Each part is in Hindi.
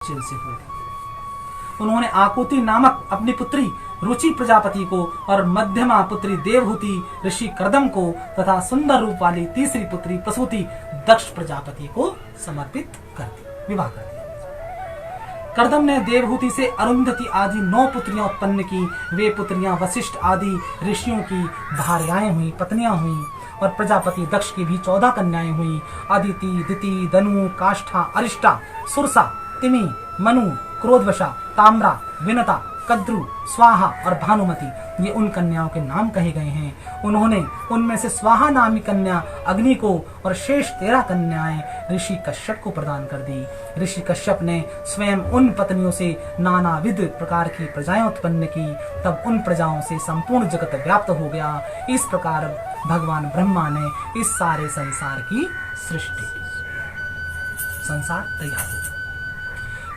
निश्चल से हुए थे। उन्होंने आकुति नामक अपनी पुत्री रुचि प्रजापति को और मध्यमा पुत्री देवहूति ऋषि कर्दम को तथा सुंदर रूप वाली तीसरी पुत्री प्रसूति दक्ष प्रजापति को समर्पित कर दी, विवाह कर दिया। कर्दम ने देवहूति से अरुंधति आदि 9 पुत्रियां उत्पन्न की। वे पुत्रियां वशिष्ठ आदि ऋषियों की भार्याएं हुई, पत्नियां हुई, और प्रजापति दक्ष की भी 14 कन्याएं हुई। अदिति, दिति, दनु, काष्ठा, अरिष्टा, सुरसा, तिमि, मनु, क्रोधवशा, ताम्रा, विनता, कद्रु, स्वाहा और भानुमति, ये उन कन्याओं के नाम कहे गए हैं। उन्होंने उनमें से स्वाहा नामी कन्या अग्नि को और शेष 13 कन्याएं ऋषि कश्यप को प्रदान कर दी। ऋषि कश्यप ने स्वयं उन पत्नियों से नानाविध प्रकार की प्रजाएं उत्पन्न की। तब उन प्रजाओं से संपूर्ण जगत व्याप्त हो गया। इस प्रकार भगवान ब्रह्मा ने इस सारे संसार की सृष्टि की। संसार तैयार हो।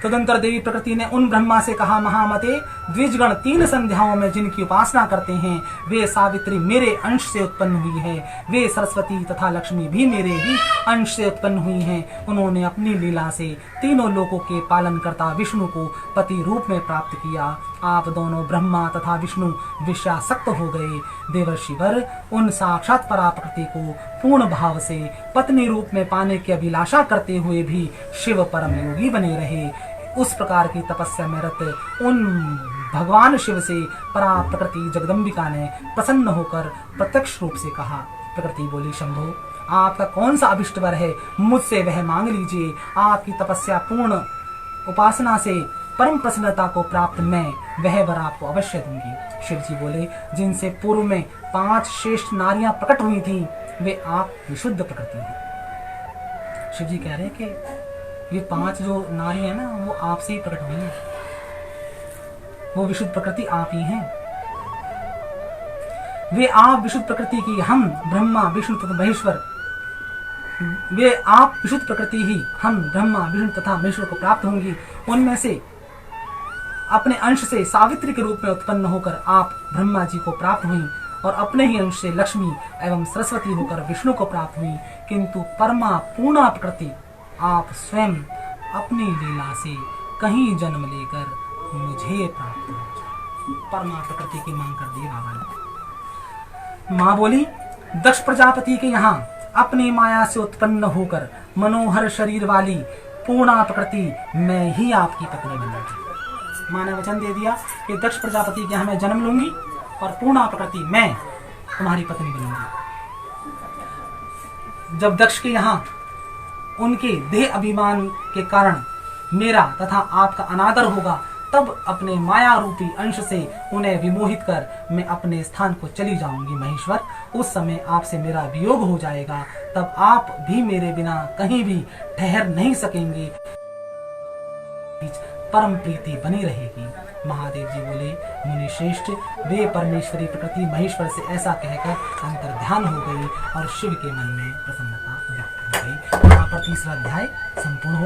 तदंतर देवी प्रकृति ने उन ब्रह्मा से कहा, महामते, द्विजगण 3 संध्याओं में जिनकी उपासना करते हैं वे सावित्री मेरे अंश से उत्पन्न हुई है। वे सरस्वती तथा लक्ष्मी भी मेरे ही अंश से उत्पन्न हुई हैं। उन्होंने अपनी लीला से तीनों लोकों के पालनकर्ता विष्णु को पति रूप में प्राप्त किया। आप दोनों ब्रह्मा तथा विष्णु विषयासक्त हो गए। देवर्षिवर उन साक्षात पराप्रकृति को पूर्ण भाव से पत्नी रूप में पाने की अभिलाषा करते हुए भी शिव परम योगी बने रहे। उस प्रकार की तपस्या में रत उन भगवान शिव से परा प्रकृति जगदम्बिका ने प्रसन्न होकर प्रत्यक्ष रूप से कहा। प्रकृति बोली, शंभो, आपका कौन सा अभिष्ट वर है, मुझसे वह मांग लीजिए। आपकी तपस्या पूर्ण उपासना से परम प्रसन्नता को प्राप्त मैं वह वर आपको अवश्य दूंगी। शिव जी बोले, जिनसे पूर्व में 5 श्रेष्ठ नारियां प्रकट हुई थी वे आप विशुद्ध प्रकृति हैं। शिव जी कह रहे हैं कि ये 5 जो नारी है ना वो आपसे ही प्रकट हुई है। वो विशुद्ध प्रकृति आप ही हैं। वे आप विशुद्ध प्रकृति की, हम ब्रह्मा विष्णु तथा महेश्वर, वे आप विशुद्ध प्रकृति ही हम ब्रह्मा विष्णु तथा महेश्वर को प्राप्त होंगी। उनमें से अपने अंश से सावित्री के रूप में उत्पन्न होकर आप ब्रह्मा जी को प्राप्त हुई और अपने ही अंश से लक्ष्मी एवं सरस्वती होकर विष्णु को प्राप्त हुई। किंतु परमा पूर्णा प्रकृति आप स्वयं अपनी लीला से कहीं जन्म लेकर मुझे प्राप्त हो। परमा प्रकृति की मांग कर दी बाबा ने। मां बोली, दक्ष प्रजापति के यहाँ अपनी माया से उत्पन्न होकर मनोहर शरीर वाली पूर्णा प्रकृति मैं ही आपकी पत्नी बनूंगी। मां ने वचन दे दिया कि दक्ष प्रजापति के यहाँ मैं जन्म लूंगी और पूर्णा प्रकृति मैं तुम्हारी पत्नी बनूंगी। जब दक्ष के यहाँ उनके देह अभिमान के कारण मेरा तथा आपका अनादर होगा तब अपने माया रूपी अंश से उन्हें विमोहित कर मैं अपने स्थान को चली जाऊंगी महेश्वर। उस समय आपसे मेरा वियोग हो जाएगा। तब आप भी मेरे बिना कहीं भी ठहर नहीं सकेंगे। परम प्रीति बनी रहेगी। महादेव जी बोले, मुनि श्रेष्ठ, वे परमेश्वरी प्रकृति महेश्वर से ऐसा कहकर अंतर ध्यान हो गई और शिव के मन में प्रसन्नता व्यक्त हो गई। यहाँ पर 3रा अध्याय संपूर्ण हो